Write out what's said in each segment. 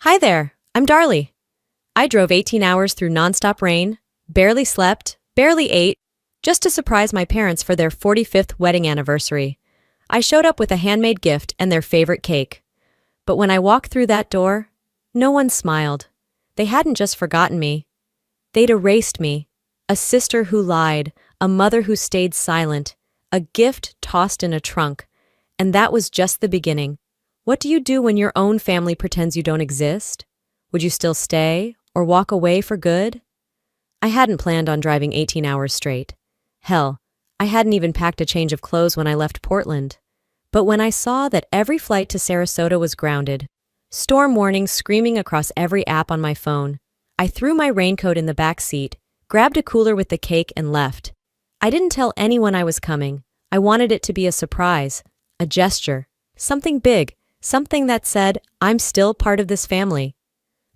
Hi there, I'm Darlie. I drove 18 hours through nonstop rain, barely slept, barely ate, just to surprise my parents for their 45th wedding anniversary. I showed up with a handmade gift and their favorite cake. But when I walked through that door, no one smiled. They hadn't just forgotten me. They'd erased me. A sister who lied, a mother who stayed silent, a gift tossed in a trunk. And that was just the beginning. What do you do when your own family pretends you don't exist? Would you still stay or walk away for good? I hadn't planned on driving 18 hours straight. Hell, I hadn't even packed a change of clothes when I left Portland. But when I saw that every flight to Sarasota was grounded, storm warnings screaming across every app on my phone, I threw my raincoat in the back seat, grabbed a cooler with the cake and left. I didn't tell anyone I was coming. I wanted it to be a surprise, a gesture, something big, something that said, I'm still part of this family.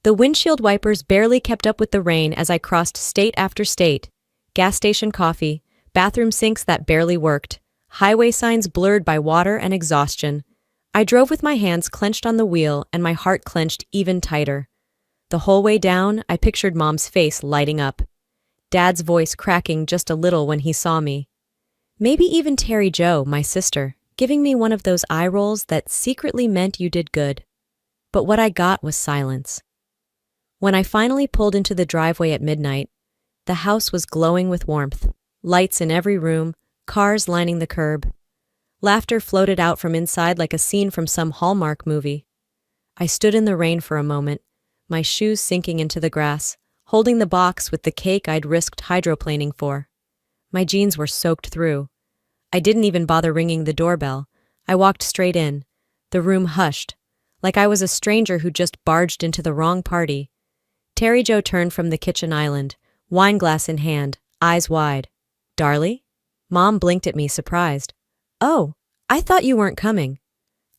The windshield wipers barely kept up with the rain as I crossed state after state. Gas station coffee, bathroom sinks that barely worked, highway signs blurred by water and exhaustion. I drove with my hands clenched on the wheel and my heart clenched even tighter. The whole way down, I pictured Mom's face lighting up. Dad's voice cracking just a little when he saw me. Maybe even Terry Jo, my sister, giving me one of those eye rolls that secretly meant you did good. But what I got was silence. When I finally pulled into the driveway at midnight, the house was glowing with warmth, lights in every room, cars lining the curb. Laughter floated out from inside like a scene from some Hallmark movie. I stood in the rain for a moment, my shoes sinking into the grass, holding the box with the cake I'd risked hydroplaning for. My jeans were soaked through. I didn't even bother ringing the doorbell. I walked straight in. The room hushed, like I was a stranger who just barged into the wrong party. Terry Jo turned from the kitchen island, wine glass in hand, eyes wide. Darlie? Mom blinked at me, surprised. Oh, I thought you weren't coming.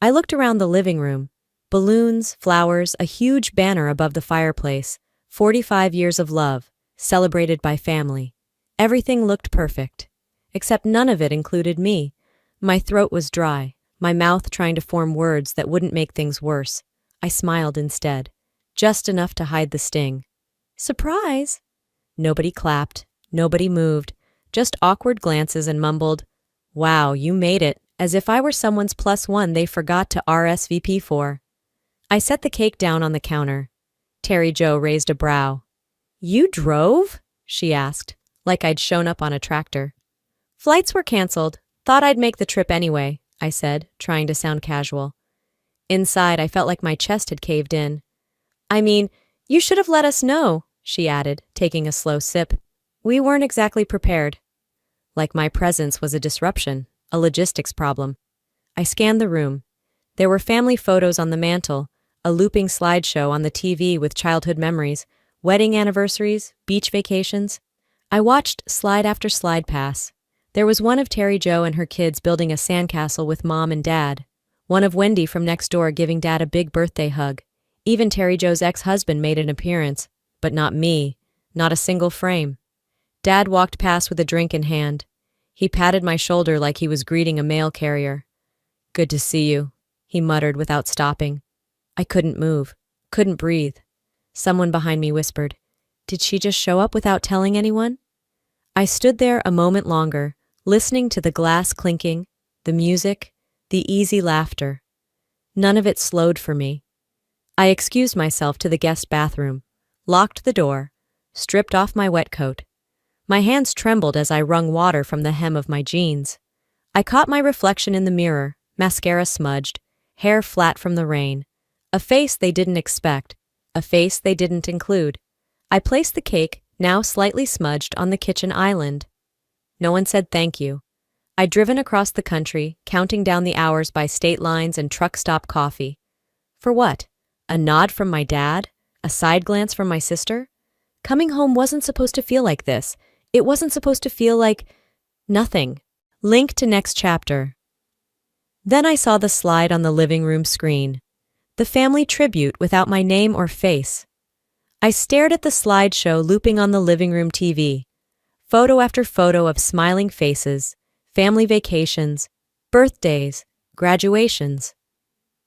I looked around the living room. Balloons, flowers, a huge banner above the fireplace. 45 years of love, celebrated by family. Everything looked perfect. Except none of it included me. My throat was dry, my mouth trying to form words that wouldn't make things worse. I smiled instead, just enough to hide the sting. Surprise! Nobody clapped, nobody moved, just awkward glances and mumbled, Wow, you made it, as if I were someone's +1 they forgot to RSVP for. I set the cake down on the counter. Terry Jo raised a brow. You drove? She asked, like I'd shown up on a tractor. Flights were canceled. Thought I'd make the trip anyway, I said, trying to sound casual. Inside, I felt like my chest had caved in. I mean, you should have let us know, she added, taking a slow sip. We weren't exactly prepared. Like my presence was a disruption, a logistics problem. I scanned the room. There were family photos on the mantel, a looping slideshow on the TV with childhood memories, wedding anniversaries, beach vacations. I watched slide after slide pass. There was one of Terry Jo and her kids building a sandcastle with Mom and Dad. One of Wendy from next door giving Dad a big birthday hug. Even Terry Jo's ex-husband made an appearance. But not me. Not a single frame. Dad walked past with a drink in hand. He patted my shoulder like he was greeting a mail carrier. Good to see you, he muttered without stopping. I couldn't move. Couldn't breathe. Someone behind me whispered, Did she just show up without telling anyone? I stood there a moment longer, listening to the glass clinking, the music, the easy laughter. None of it slowed for me. I excused myself to the guest bathroom, locked the door, stripped off my wet coat. My hands trembled as I wrung water from the hem of my jeans. I caught my reflection in the mirror, mascara smudged, hair flat from the rain. A face they didn't expect, a face they didn't include. I placed the cake, now slightly smudged, on the kitchen island. No one said thank you. I'd driven across the country, counting down the hours by state lines and truck stop coffee. For what? A nod from my dad? A side glance from my sister? Coming home wasn't supposed to feel like this. It wasn't supposed to feel like nothing. Link to next chapter. Then I saw the slide on the living room screen. The family tribute without my name or face. I stared at the slideshow looping on the living room TV. Photo after photo of smiling faces, family vacations, birthdays, graduations.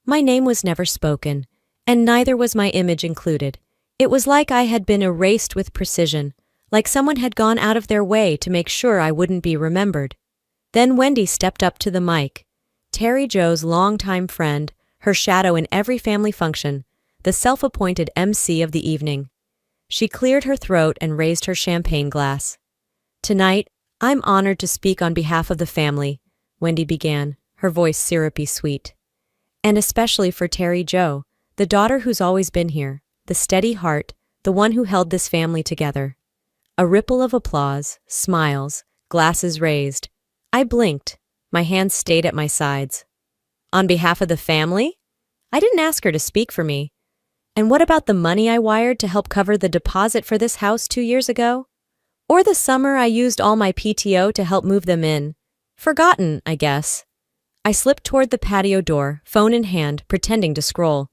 My name was never spoken, And neither was my image included. It was like I had been erased with precision, like someone had gone out of their way to make sure I wouldn't be remembered. Then Wendy stepped up to the mic. Terry Jo's longtime friend, her shadow in every family function, the self-appointed MC of the evening. She cleared her throat and raised her champagne glass. "Tonight, I'm honored to speak on behalf of the family," Wendy began, her voice syrupy sweet. "And especially for Terry Jo, the daughter who's always been here, the steady heart, the one who held this family together." A ripple of applause, smiles, glasses raised. I blinked. My hands stayed at my sides. "On behalf of the family?" I didn't ask her to speak for me. "And what about the money I wired to help cover the deposit for this house 2 years ago? Or the summer I used all my PTO to help move them in? Forgotten, I guess." I slipped toward the patio door, phone in hand, pretending to scroll.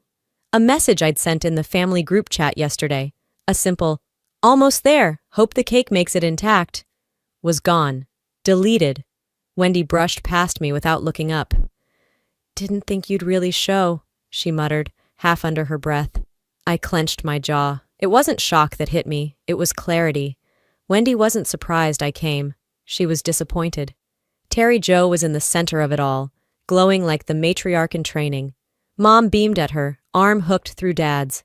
A message I'd sent in the family group chat yesterday, a simple, "Almost there, hope the cake makes it intact," was gone. Deleted. Wendy brushed past me without looking up. "Didn't think you'd really show," she muttered, half under her breath. I clenched my jaw. It wasn't shock that hit me, it was clarity. Wendy wasn't surprised I came. She was disappointed. Terry Jo was in the center of it all, glowing like the matriarch in training. Mom beamed at her, arm hooked through Dad's.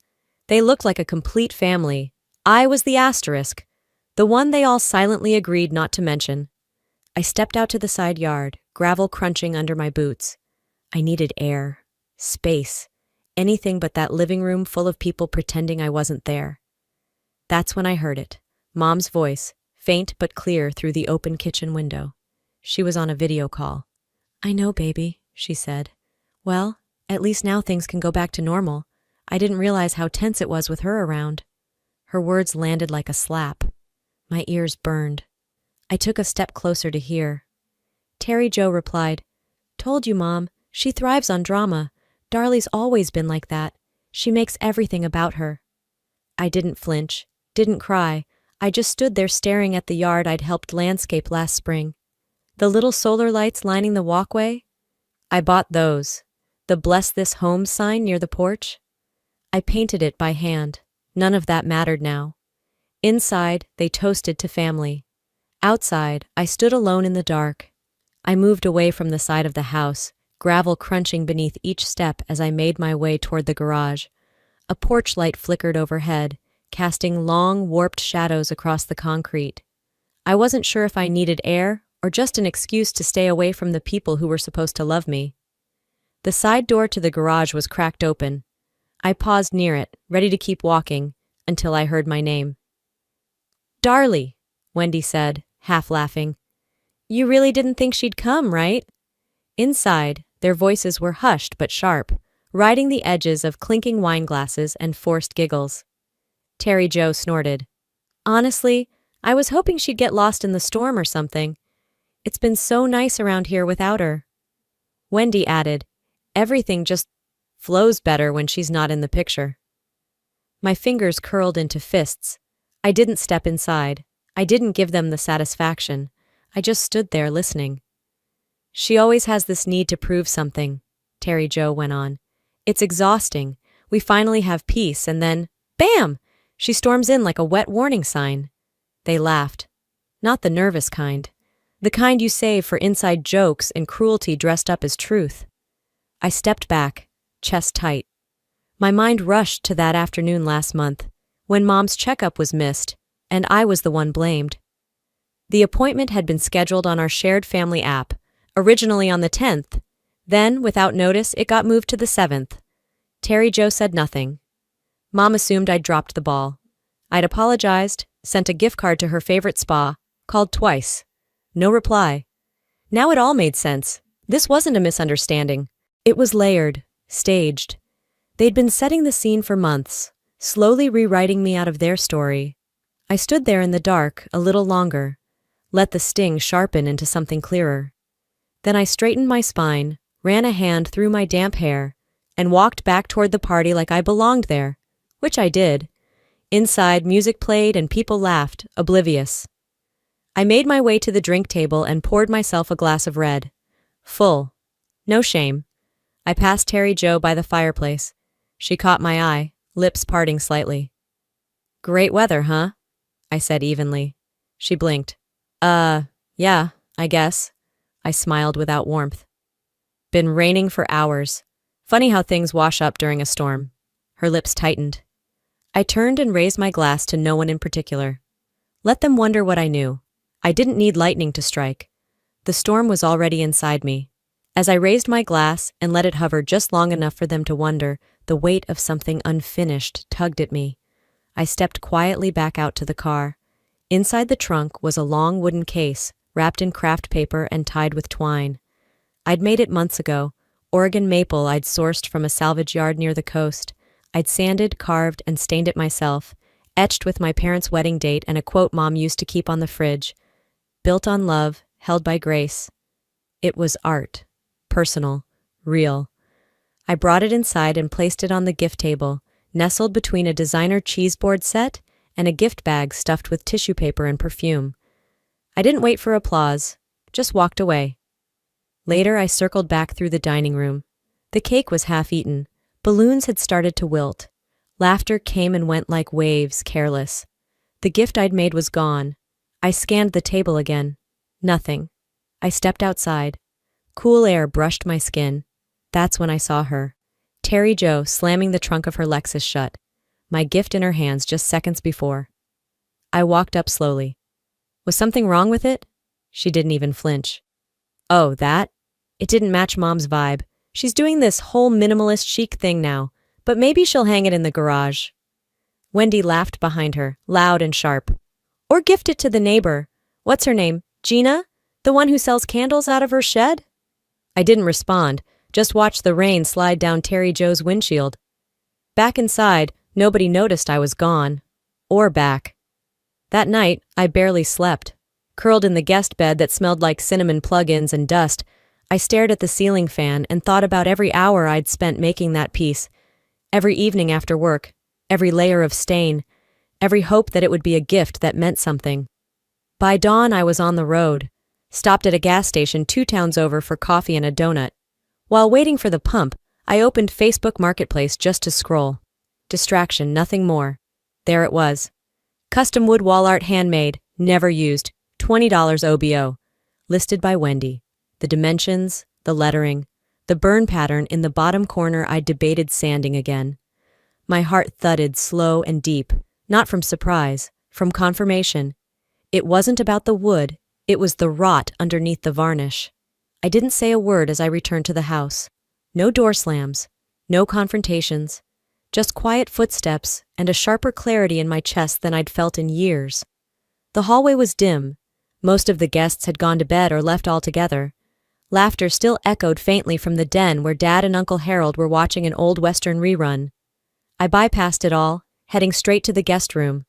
They looked like a complete family. I was the asterisk, the one they all silently agreed not to mention. I stepped out to the side yard, gravel crunching under my boots. I needed air, space, anything but that living room full of people pretending I wasn't there. That's when I heard it, Mom's voice, faint but clear through the open kitchen window. She was on a video call. "I know, baby," she said. "Well, at least now things can go back to normal. I didn't realize how tense it was with her around." Her words landed like a slap. My ears burned. I took a step closer to hear. Terry Jo replied, "Told you, Mom. She thrives on drama. Darlie's always been like that. She makes everything about her." I didn't flinch, didn't cry. I just stood there staring at the yard I'd helped landscape last spring. The little solar lights lining the walkway? I bought those. The "Bless This Home" sign near the porch? I painted it by hand. None of that mattered now. Inside, they toasted to family. Outside, I stood alone in the dark. I moved away from the side of the house, gravel crunching beneath each step as I made my way toward the garage. A porch light flickered overhead, casting long, warped shadows across the concrete. I wasn't sure if I needed air or just an excuse to stay away from the people who were supposed to love me. The side door to the garage was cracked open. I paused near it, ready to keep walking, until I heard my name. "Darlie," Wendy said, half laughing. "You really didn't think she'd come, right?" Inside, their voices were hushed but sharp, riding the edges of clinking wine glasses and forced giggles. Terry Jo snorted. "Honestly, I was hoping she'd get lost in the storm or something. It's been so nice around here without her." Wendy added, "Everything just flows better when she's not in the picture." My fingers curled into fists. I didn't step inside. I didn't give them the satisfaction. I just stood there listening. "She always has this need to prove something," Terry Jo went on. "It's exhausting. We finally have peace, and then, bam! She storms in like a wet warning sign." They laughed. Not the nervous kind. The kind you save for inside jokes and cruelty dressed up as truth. I stepped back, chest tight. My mind rushed to that afternoon last month, when Mom's checkup was missed, and I was the one blamed. The appointment had been scheduled on our shared family app, originally on the 10th. Then, without notice, it got moved to the 7th. Terry Jo said nothing. Mom assumed I'd dropped the ball. I'd apologized, sent a gift card to her favorite spa, called twice. No reply. Now it all made sense. This wasn't a misunderstanding. It was layered, staged. They'd been setting the scene for months, slowly rewriting me out of their story. I stood there in the dark a little longer, let the sting sharpen into something clearer. Then I straightened my spine, ran a hand through my damp hair, and walked back toward the party like I belonged there, which I did. Inside, music played and people laughed, oblivious. I made my way to the drink table and poured myself a glass of red. Full. No shame. I passed Terry Jo by the fireplace. She caught my eye, lips parting slightly. Great weather, huh? I said evenly. She blinked. Yeah, I guess. I smiled without warmth. Been raining for hours. Funny how things wash up during a storm. Her lips tightened. I turned and raised my glass to no one in particular. Let them wonder what I knew. I didn't need lightning to strike. The storm was already inside me. As I raised my glass and let it hover just long enough for them to wonder, the weight of something unfinished tugged at me. I stepped quietly back out to the car. Inside the trunk was a long wooden case, wrapped in craft paper and tied with twine. I'd made it months ago, Oregon maple I'd sourced from a salvage yard near the coast. I'd sanded, carved, and stained it myself, etched with my parents' wedding date and a quote Mom used to keep on the fridge. Built on love, held by grace. It was art. Personal. Real. I brought it inside and placed it on the gift table, nestled between a designer cheese board set and a gift bag stuffed with tissue paper and perfume. I didn't wait for applause, just walked away. Later, I circled back through the dining room. The cake was half-eaten. Balloons had started to wilt. Laughter came and went like waves, careless. The gift I'd made was gone. I scanned the table again. Nothing. I stepped outside. Cool air brushed my skin. That's when I saw her. Terry Jo slamming the trunk of her Lexus shut. My gift in her hands just seconds before. I walked up slowly. Was something wrong with it? She didn't even flinch. Oh, that? It didn't match Mom's vibe. She's doing this whole minimalist chic thing now, but maybe she'll hang it in the garage. Wendy laughed behind her, loud and sharp. Or gift it to the neighbor. What's her name? Gina? The one who sells candles out of her shed? I didn't respond, just watched the rain slide down Terry Jo's windshield. Back inside, nobody noticed I was gone. Or back. That night, I barely slept. Curled in the guest bed that smelled like cinnamon plug-ins and dust, I stared at the ceiling fan and thought about every hour I'd spent making that piece. Every evening after work, every layer of stain, every hope that it would be a gift that meant something. By dawn, I was on the road. Stopped at a gas station 2 towns over for coffee and a donut. While waiting for the pump, I opened Facebook Marketplace just to scroll. Distraction, nothing more. There it was. Custom wood wall art handmade, never used, $20 OBO. Listed by Wendy. The dimensions, the lettering, the burn pattern in the bottom corner I debated sanding again. My heart thudded slow and deep, not from surprise, from confirmation. It wasn't about the wood, it was the rot underneath the varnish. I didn't say a word as I returned to the house. No door slams, no confrontations, just quiet footsteps and a sharper clarity in my chest than I'd felt in years. The hallway was dim. Most of the guests had gone to bed or left altogether. Laughter still echoed faintly from the den where Dad and Uncle Harold were watching an old Western rerun. I bypassed it all, heading straight to the guest room.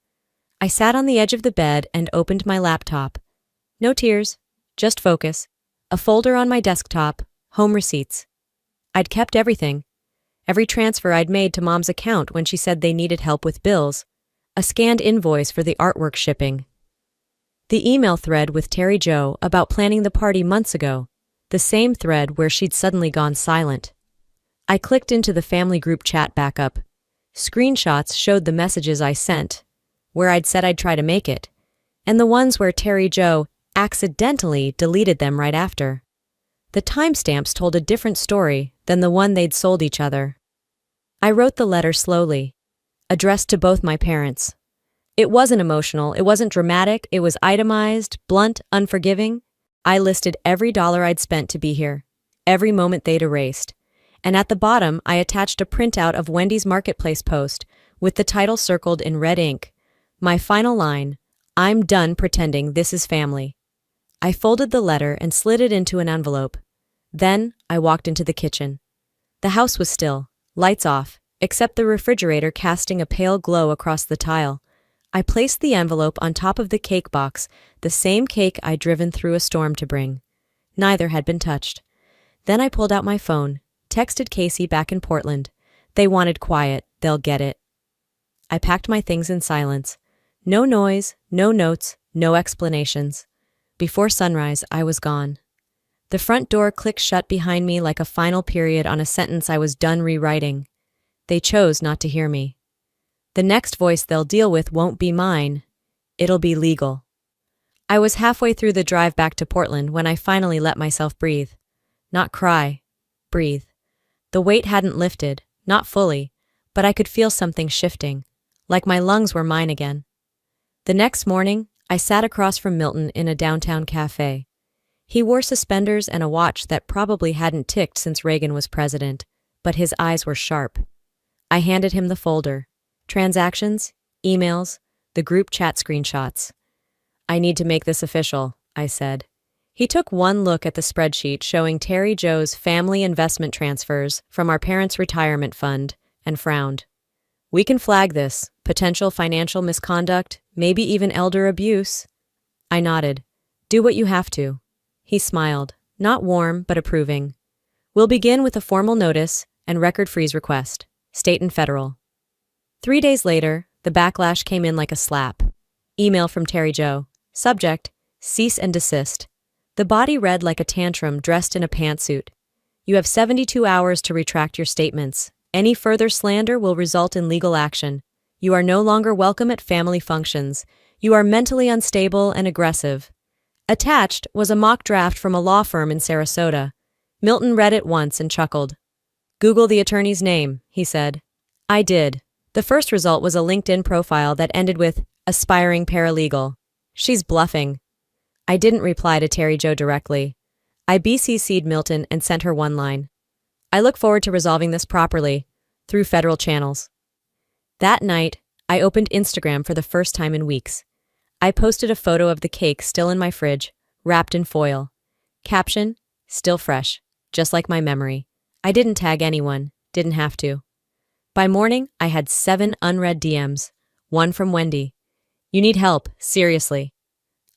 I sat on the edge of the bed and opened my laptop. No tears, just focus. A folder on my desktop, home receipts. I'd kept everything. Every transfer I'd made to Mom's account when she said they needed help with bills. A scanned invoice for the artwork shipping. The email thread with Terry Jo about planning the party months ago. The same thread where she'd suddenly gone silent. I clicked into the family group chat backup. Screenshots showed the messages I sent, where I'd said I'd try to make it, and the ones where Terry Jo accidentally deleted them right after. The timestamps told a different story than the one they'd sold each other. I wrote the letter slowly, addressed to both my parents. It wasn't emotional, it wasn't dramatic, it was itemized, blunt, unforgiving. I listed every dollar I'd spent to be here, every moment they'd erased. And at the bottom, I attached a printout of Wendy's Marketplace post with the title circled in red ink. My final line, I'm done pretending this is family. I folded the letter and slid it into an envelope. Then I walked into the kitchen. The house was still, lights off, except the refrigerator casting a pale glow across the tile. I placed the envelope on top of the cake box, the same cake I'd driven through a storm to bring. Neither had been touched. Then I pulled out my phone, texted Casey back in Portland. They wanted quiet, they'll get it. I packed my things in silence. No noise, no notes, no explanations. Before sunrise, I was gone. The front door clicked shut behind me like a final period on a sentence I was done rewriting. They chose not to hear me. The next voice they'll deal with won't be mine. It'll be legal. I was halfway through the drive back to Portland when I finally let myself breathe. Not cry. Breathe. The weight hadn't lifted, not fully, but I could feel something shifting, like my lungs were mine again. The next morning, I sat across from Milton in a downtown cafe. He wore suspenders and a watch that probably hadn't ticked since Reagan was president, but his eyes were sharp. I handed him the folder. Transactions, emails, the group chat screenshots. I need to make this official, I said. He took one look at the spreadsheet showing Terry Joe's family investment transfers from our parents' retirement fund and frowned. We can flag this, potential financial misconduct, maybe even elder abuse. I nodded. Do what you have to. He smiled, not warm but approving. We'll begin with a formal notice and record freeze request, state and federal. 3 days later, the backlash came in like a slap. Email from Terry Joe. Subject, cease and desist. The body read like a tantrum dressed in a pantsuit. You have 72 hours to retract your statements. Any further slander will result in legal action. You are no longer welcome at family functions. You are mentally unstable and aggressive. Attached was a mock draft from a law firm in Sarasota. Milton read it once and chuckled. Google the attorney's name, he said. I did. The first result was a LinkedIn profile that ended with aspiring paralegal. She's bluffing. I didn't reply to Terry Joe directly. I BCC'd Milton and sent her one line. I look forward to resolving this properly, through federal channels. That night, I opened Instagram for the first time in weeks. I posted a photo of the cake still in my fridge, wrapped in foil. Caption, still fresh, just like my memory. I didn't tag anyone, didn't have to. By morning, I had 7 unread DMs, one from Wendy. You need help, seriously.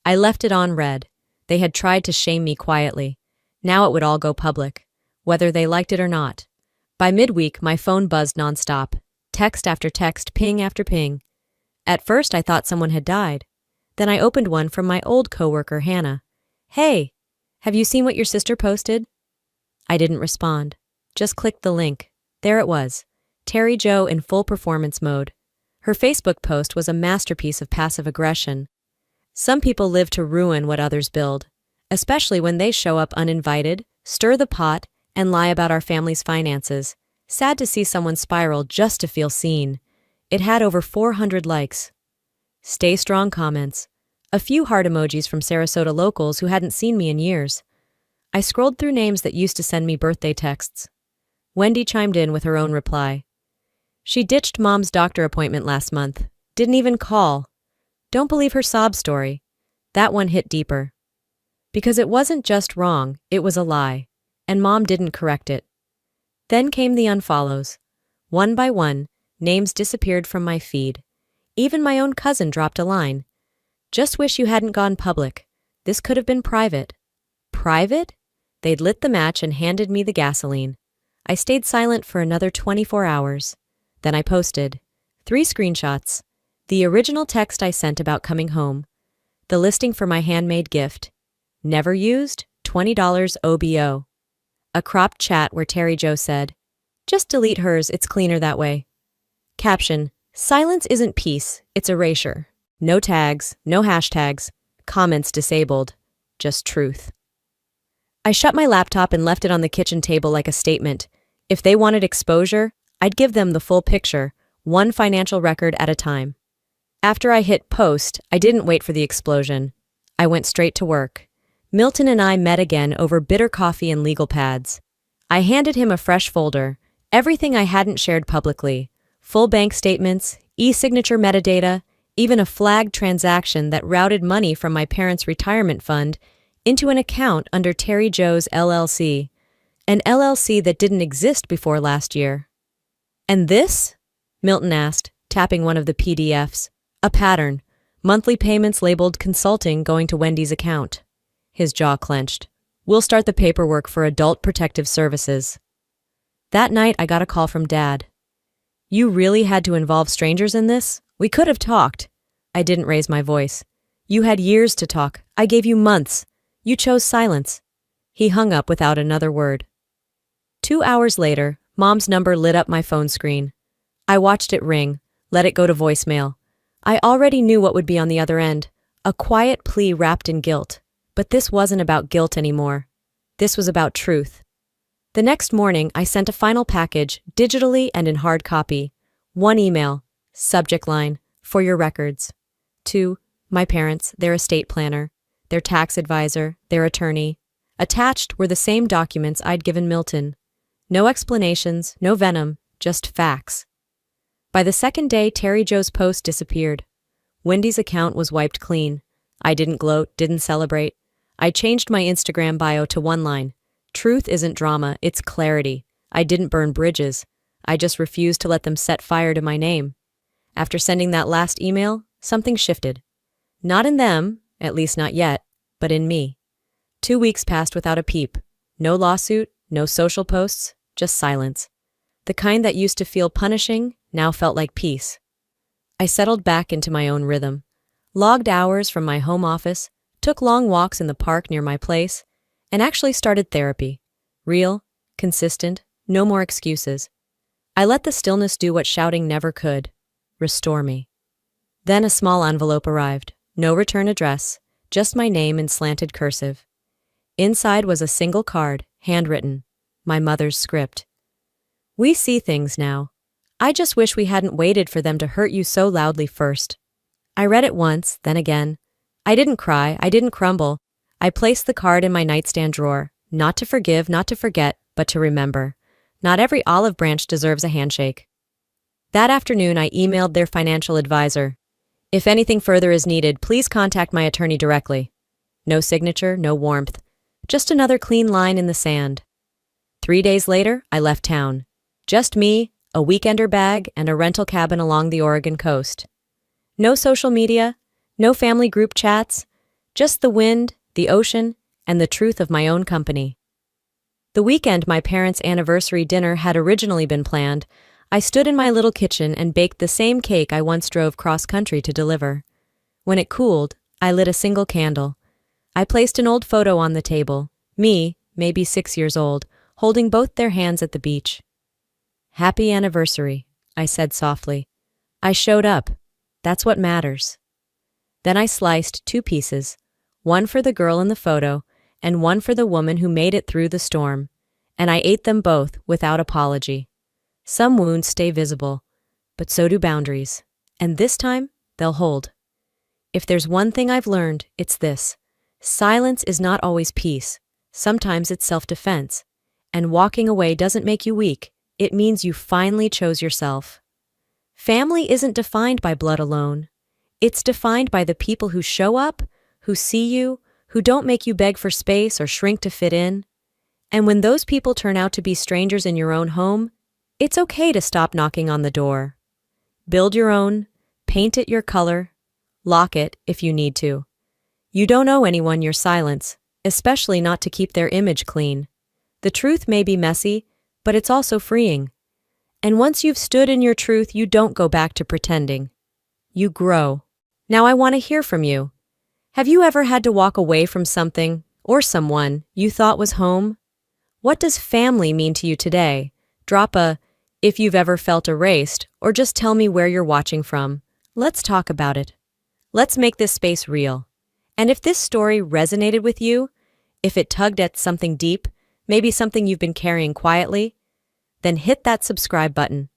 I left it on read. They had tried to shame me quietly. Now it would all go public, whether they liked it or not. By midweek, my phone buzzed nonstop, text after text, ping after ping. At first, I thought someone had died. Then I opened one from my old coworker, Hannah. Hey, have you seen what your sister posted? I didn't respond, just clicked the link. There it was, Terry Joe in full performance mode. Her Facebook post was a masterpiece of passive aggression. Some people live to ruin what others build, especially when they show up uninvited, stir the pot, and lie about our family's finances. Sad to see someone spiral just to feel seen. It had over 400 likes. Stay strong comments. A few heart emojis from Sarasota locals who hadn't seen me in years. I scrolled through names that used to send me birthday texts. Wendy chimed in with her own reply. She ditched Mom's doctor appointment last month. Didn't even call. Don't believe her sob story. That one hit deeper. Because it wasn't just wrong, it was a lie. And Mom didn't correct it. Then came the unfollows. One by one, names disappeared from my feed. Even my own cousin dropped a line. Just wish you hadn't gone public. This could have been private. Private? They'd lit the match and handed me the gasoline. I stayed silent for another 24 hours. Then I posted 3 screenshots. The original text I sent about coming home. The listing for my handmade gift. Never used, $20 OBO. A cropped chat where Terry Joe said, just delete hers, it's cleaner that way. Caption, silence isn't peace, it's erasure. No tags, no hashtags, comments disabled, just truth. I shut my laptop and left it on the kitchen table like a statement. If they wanted exposure, I'd give them the full picture, one financial record at a time. After I hit post, I didn't wait for the explosion. I went straight to work. Milton and I met again over bitter coffee and legal pads. I handed him a fresh folder, everything I hadn't shared publicly. Full bank statements, e-signature metadata, even a flagged transaction that routed money from my parents' retirement fund into an account under Terry Joe's LLC, an LLC that didn't exist before last year. And this? Milton asked, tapping one of the PDFs. A pattern, monthly payments labeled consulting going to Wendy's account. His jaw clenched. We'll start the paperwork for Adult Protective Services. That night, I got a call from Dad. You really had to involve strangers in this? We could have talked. I didn't raise my voice. You had years to talk. I gave you months. You chose silence. He hung up without another word. 2 hours later, Mom's number lit up my phone screen. I watched it ring, let it go to voicemail. I already knew what would be on the other end, a quiet plea wrapped in guilt. But this wasn't about guilt anymore. This was about truth. The next morning, I sent a final package, digitally and in hard copy. 1 email, subject line, for your records. 2, my parents, their estate planner, their tax advisor, their attorney. Attached were the same documents I'd given Milton. No explanations, no venom, just facts. By the second day, Terry Jo's post disappeared. Wendy's account was wiped clean. I didn't gloat, didn't celebrate. I changed my Instagram bio to one line. Truth isn't drama, it's clarity. I didn't burn bridges. I just refused to let them set fire to my name. After sending that last email, something shifted. Not in them, at least not yet, but in me. 2 weeks passed without a peep. No lawsuit, no social posts, just silence. The kind that used to feel punishing now felt like peace. I settled back into my own rhythm, logged hours from my home office, took long walks in the park near my place, and actually started therapy. Real, consistent, no more excuses. I let the stillness do what shouting never could, restore me. Then a small envelope arrived, no return address, just my name in slanted cursive. Inside was a single card, handwritten, my mother's script. We see things now. I just wish we hadn't waited for them to hurt you so loudly first. I read it once, then again. I didn't cry, I didn't crumble. I placed the card in my nightstand drawer, not to forgive, not to forget, but to remember. Not every olive branch deserves a handshake. That afternoon, I emailed their financial advisor. If anything further is needed, please contact my attorney directly. No signature, no warmth. Just another clean line in the sand. 3 days later, I left town. Just me, a weekender bag, and a rental cabin along the Oregon coast. No social media, no family group chats, just the wind, the ocean, and the truth of my own company. The weekend my parents' anniversary dinner had originally been planned, I stood in my little kitchen and baked the same cake I once drove cross-country to deliver. When it cooled, I lit a single candle. I placed an old photo on the table, me, maybe 6 years old, holding both their hands at the beach. Happy anniversary, I said softly. I showed up. That's what matters. Then I sliced 2 pieces, one for the girl in the photo and one for the woman who made it through the storm, and I ate them both without apology. Some wounds stay visible, but so do boundaries, and this time they'll hold. If there's one thing I've learned, it's this. Silence is not always peace. Sometimes it's self-defense, and walking away doesn't make you weak. It means you finally chose yourself. Family isn't defined by blood alone. It's defined by the people who show up, who see you, who don't make you beg for space or shrink to fit in. And when those people turn out to be strangers in your own home, it's okay to stop knocking on the door. Build your own, paint it your color, lock it if you need to. You don't owe anyone your silence, especially not to keep their image clean. The truth may be messy, but it's also freeing. And once you've stood in your truth, you don't go back to pretending. You grow. Now I want to hear from you. Have you ever had to walk away from something or someone you thought was home? What does family mean to you today? Drop a if you've ever felt erased, or just tell me where you're watching from. Let's talk about it. Let's make this space real. And if this story resonated with you, if it tugged at something deep, maybe something you've been carrying quietly, then hit that subscribe button.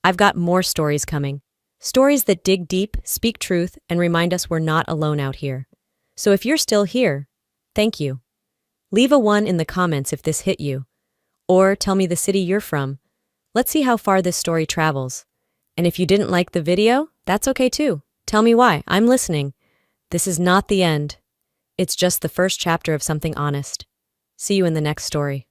I've got more stories coming. Stories that dig deep, speak truth, and remind us we're not alone out here. So if you're still here, thank you. Leave a 1 in the comments if this hit you. Or tell me the city you're from. Let's see how far this story travels. And if you didn't like the video, that's okay too. Tell me why. I'm listening. This is not the end. It's just the first chapter of something honest. See you in the next story.